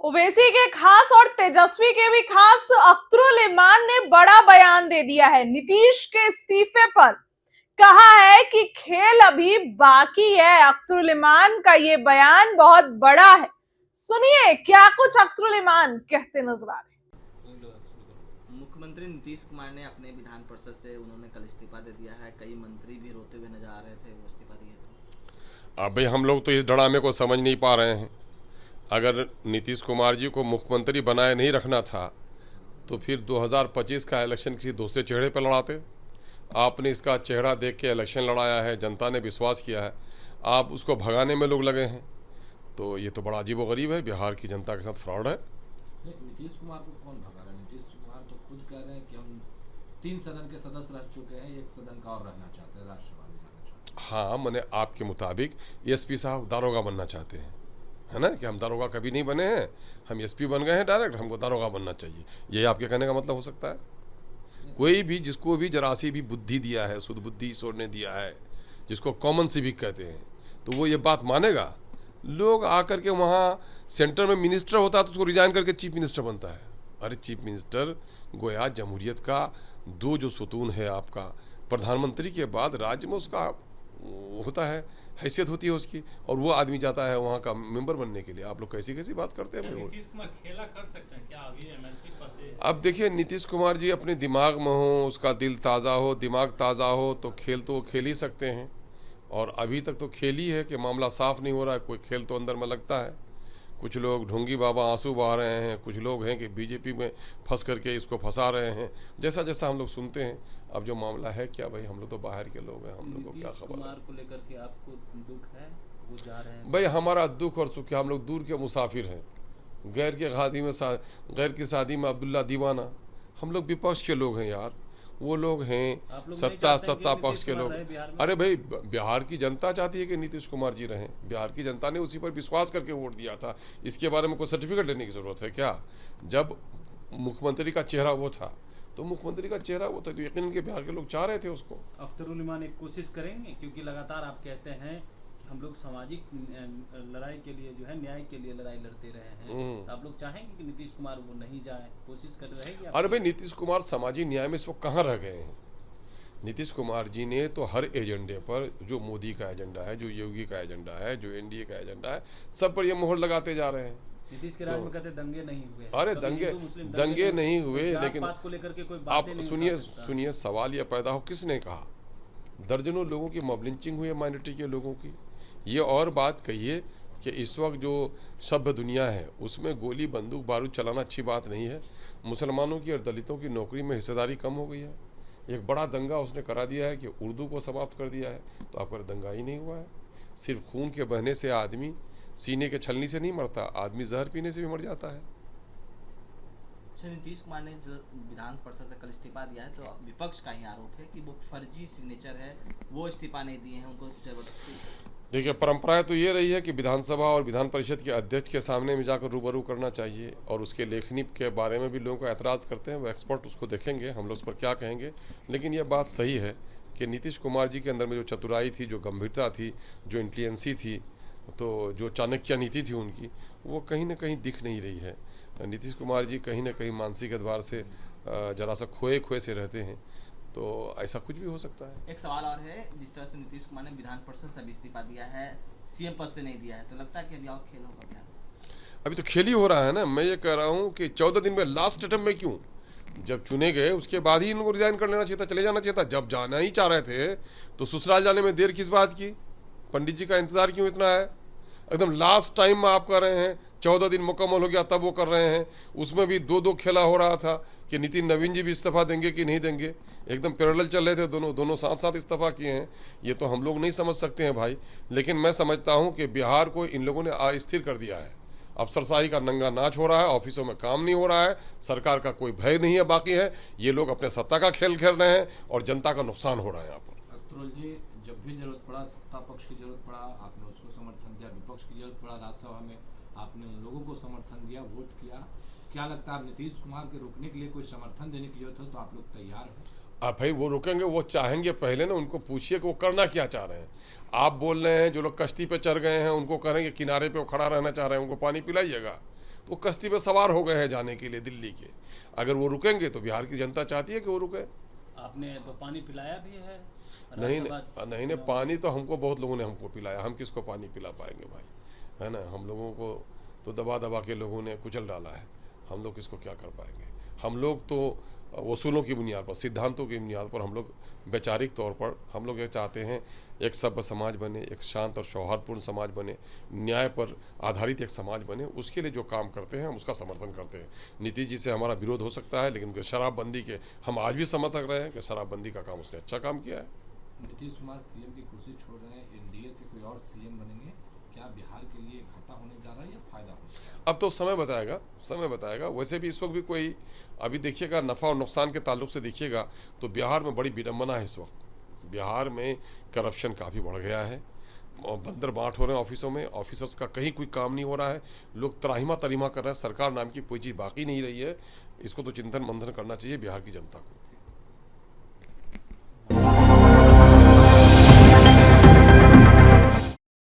ओवैसी के खास और तेजस्वी के भी खास अख्तरुल इमान ने बड़ा बयान दे दिया है नीतीश के इस्तीफे पर। कहा है कि खेल अभी बाकी है। अख्तरुल इमान का ये बयान बहुत बड़ा है। सुनिए क्या कुछ अख्तरुल इमान कहते नजर आ रहे हैं। मुख्यमंत्री नीतीश कुमार ने अपने विधान परिषद से उन्होंने कल इस्तीफा दे दिया है। कई मंत्री भी रोते हुए नजर आ रहे थे वो इस्तीफा दिए तो। अब भाई हम लोग तो इस ड्रामे को समझ नहीं पा रहे हैं। अगर नीतीश कुमार जी को मुख्यमंत्री बनाए नहीं रखना था तो फिर 2025 का इलेक्शन किसी दूसरे चेहरे पर लड़ाते। आपने इसका चेहरा देख के इलेक्शन लड़ाया है, जनता ने विश्वास किया है, आप उसको भगाने में लोग लगे हैं। तो ये तो बड़ा अजीबोगरीब है, बिहार की जनता के साथ फ्रॉड है। नीतीश कुमार को कौन भगा रहा है? नीतीश कुमार तो खुद कह रहे हैं कि हम 3 सदन के सदस्य रह चुके हैं, 1 सदन का और रहना चाहते हैं, राज्यसभा में जाना चाहते हैं। हाँ, मैंने आपके मुताबिक एसपी साहब दारोगा बनना चाहते हैं, है ना, कि हम दारोगा कभी नहीं बने हैं, हम एसपी बन गए हैं डायरेक्ट, हमको दारोगा बनना चाहिए। यही आपके कहने का मतलब हो सकता है। कोई भी जिसको भी जरा सी भी बुद्धि दिया है, शुद्ध बुद्धि ईश्वर ने दिया है, जिसको कॉमन सिविक कहते हैं, तो वो ये बात मानेगा। लोग आकर के वहाँ सेंटर में मिनिस्टर होता है तो उसको रिजाइन करके चीफ मिनिस्टर बनता है। अरे चीफ मिनिस्टर गोया जमहूरियत का दो जो सुतून है आपका, प्रधानमंत्री के बाद राज्य में उसका होता है, हैसियत होती है उसकी, और वो आदमी जाता है वहाँ का मेंबर बनने के लिए। आप लोग कैसी कैसी बात करते हैं। नीतीश कुमार खेला कर सकते हैं क्या अभी एमएलसी पर से? अब देखिए, नीतीश कुमार जी अपने दिमाग में हो, उसका दिल ताज़ा हो, दिमाग ताज़ा हो तो खेल तो वो खेल ही सकते हैं। और अभी तक तो खेल ही है कि मामला साफ नहीं हो रहा है, कोई खेल तो अंदर में लगता है। कुछ लोग ढोंगी बाबा आंसू बहा रहे हैं, कुछ लोग हैं कि बीजेपी में फंस करके इसको फंसा रहे हैं, जैसा जैसा हम लोग सुनते हैं। अब जो मामला है क्या भाई, हम लोग तो बाहर के लोग हैं, हम लोग को क्या खबर। कुमार को लेकर के आपको दुख है, वो जा रहे हैं? भाई हमारा दुख और सुख, हम लोग दूर के मुसाफिर हैं। गैर की शादी में अब्दुल्ला दीवाना। हम लोग विपक्ष के लोग हैं यार, वो लोग हैं सत्ता पक्ष के लोग। अरे भाई, बिहार की जनता चाहती है कि नीतीश कुमार जी रहें। बिहार की जनता ने उसी पर विश्वास करके वोट दिया था। इसके बारे में कोई सर्टिफिकेट लेने की जरूरत है क्या? जब मुख्यमंत्री का चेहरा वो था तो मुख्यमंत्री का चेहरा वो था, तो यकीनन के बिहार के लोग चाह रहे थे उसको। अख्तरुल इमान एक कोशिश करेंगे, क्योंकि लगातार आप कहते हैं हम लोग सामाजिक लड़ाई के लिए जो है, न्याय के लिए लड़ाई लड़ते रहे हैं। तो आप लोग चाहेंगे कि नीतीश कुमार वो नहीं जाए, कोशिश कर रहे हैं? अरे भाई, नीतीश कुमार सामाजिक न्याय में इस वक्त कहाँ रह गए हैं? नीतीश कुमार जी ने तो हर एजेंडे पर, जो मोदी का एजेंडा है, जो योगी का एजेंडा है, जो एनडीए का एजेंडा है, सब पर ये मोहर लगाते जा रहे हैं। नीतीश के राज में कहते दंगे नहीं हुए। अरे दंगे नहीं हुए, लेकिन को लेकर के कोई आप सुनिए, सवाल यह पैदा हो, किसने कहा दर्जनों लोगों की मॉब लिंचिंग हुई है, माइनॉरिटी के लोगों की। ये और बात कहिए कि इस वक्त जो सभ्य दुनिया है उसमें गोली बंदूक बारूद चलाना अच्छी बात नहीं है। मुसलमानों की और दलितों की नौकरी में हिस्सेदारी कम हो गई है। एक बड़ा दंगा उसने करा दिया है कि उर्दू को समाप्त कर दिया है। तो आपका दंगा ही नहीं हुआ है। सिर्फ खून के बहने से आदमी, सीने के छलनी से नहीं मरता, आदमी जहर पीने से भी मर जाता है। नीतीश कुमार ने जो विधान परिषद से कल इस्तीफा दिया है, तो विपक्ष का ही आरोप है कि वो फर्जी सिग्नेचर है, वो इस्तीफा नहीं दिए हैं, उनको जबरदस्ती। देखिए, परंपराएं तो ये रही है कि विधानसभा और विधान परिषद के अध्यक्ष के सामने में जाकर रूबरू करना चाहिए, और उसके लेखनी के बारे में भी लोगों को ऐतराज़ करते हैं। वो एक्सपर्ट उसको देखेंगे, हम लोग उस पर क्या कहेंगे। लेकिन ये बात सही है कि नीतीश कुमार जी के अंदर में जो चतुराई थी, जो गंभीरता थी, जो इंटेलिजेंसी थी, तो जो चाणक्य नीति थी उनकी, वो कहीं ना कहीं दिख नहीं रही है। नीतीश कुमार जी कहीं ना कहीं मानसिक एतबार से जरा सा खोए से रहते हैं। तो ऐसा कुछ भी हो सकता है। एक सवाल और है, जिस तरह से नीतीश कुमार ने विधान परिषद से भी इस्तीफा दिया है, सीएम पद से नहीं दिया है, तो लगता है कि अभी और खेल होगा बिहार? अभी तो खेल ही हो रहा है ना। मैं ये कह रहा हूँ कि 14 दिन में लास्ट अटेम्प्ट में क्यों, जब चुने गए उसके बाद ही इनको रिजाइन कर लेना चाहिए था, चले जाना चाहिए था। जब जाना ही चाह रहे थे तो ससुराल जाने में देर किस बात की? पंडित जी का इंतजार क्यों इतना है? एकदम लास्ट टाइम में आप कर रहे हैं, 14 दिन मुकम्मल हो गया तब वो कर रहे हैं। उसमें भी दो खेला हो रहा था कि नितिन नवीन जी भी इस्तीफा देंगे कि नहीं देंगे। एकदम पैरेलल चल रहे थे, दोनों साथ साथ इस्तीफा किए हैं। ये तो हम लोग नहीं समझ सकते हैं भाई। लेकिन मैं समझता हूं कि बिहार को इन लोगों ने अस्थिर कर दिया है। अफसरशाही का नंगा नाच हो रहा है, ऑफिसों में काम नहीं हो रहा है, सरकार का कोई भय नहीं है बाकी है। ये लोग अपने सत्ता का खेल खेल रहे हैं और जनता का नुकसान हो रहा है यहाँ पर। अख्तरुल जी, जब भी जरूरत पड़ा, सत्ता पक्ष की जरूरत पड़ा, आपने उसको समर्थन दिया, विपक्ष की जरूरत पड़ा राज्यसभा में, आपने उन लोगों को समर्थन दिया, वोट किया। क्या लगता है नीतीश कुमार के रोकने के लिए कोई समर्थन देने की जरूरत हो तो आप लोग तैयार हैं? अब भाई वो रुकेंगे, वो चाहेंगे। पहले ना उनको पूछिए कि वो करना क्या चाह रहे हैं। आप बोल रहे हैं जो लोग कश्ती पे चढ़ गए हैं उनको कह रहे हैं कि किनारे पे वो खड़ा रहना चाह रहे हैं, उनको पानी पिलाइएगा। तो वो कश्ती में सवार हो गए हैं जाने के लिए दिल्ली के। अगर वो रुकेंगे तो बिहार की जनता चाहती है कि वो रुके। आपने तो पानी पिलाया भी है। नहीं, पानी तो हमको बहुत लोगों ने हमको पिलाया, हम किसको पानी पिला पाएंगे भाई, है ना। हम लोगों को तो दबा दबा के लोगों ने कुचल डाला है, हम लोग किसको क्या कर पाएंगे। हम लोग तो वसूलों की बुनियाद पर, सिद्धांतों की बुनियाद पर, हम लोग वैचारिक तौर पर हम लोग ये चाहते हैं एक सभ्य समाज बने, एक शांत और सौहार्दपूर्ण समाज बने, न्याय पर आधारित एक समाज बने। उसके लिए जो काम करते हैं हम उसका समर्थन करते हैं। नीतीश जी से हमारा विरोध हो सकता है, लेकिन शराबबंदी के हम आज भी समर्थक रहे हैं कि शराबबंदी का काम उसने अच्छा काम किया है। नीतीश कुमार सीएम की कुर्सी छोड़ रहे हैं, एनडीए से कोई और सीएम बनेंगे, क्या बिहार के लिए घाटा होने जा रहा है या फायदा होने जा रहा है? अब तो समय बताएगा। वैसे भी इस वक्त भी कोई, अभी देखिएगा नफ़ा और नुकसान के ताल्लुक से देखिएगा तो बिहार में बड़ी विडम्बना है इस वक्त। बिहार में करप्शन काफ़ी बढ़ गया है, बंदर बांट हो रहे हैं ऑफिसों में, ऑफिसर्स का कहीं कोई काम नहीं हो रहा है, लोग त्राहिमा तरीमा कर रहे हैं, सरकार नाम की कोई चीज़ बाकी नहीं रही है। इसको तो चिंतन मंथन करना चाहिए बिहार की जनता को।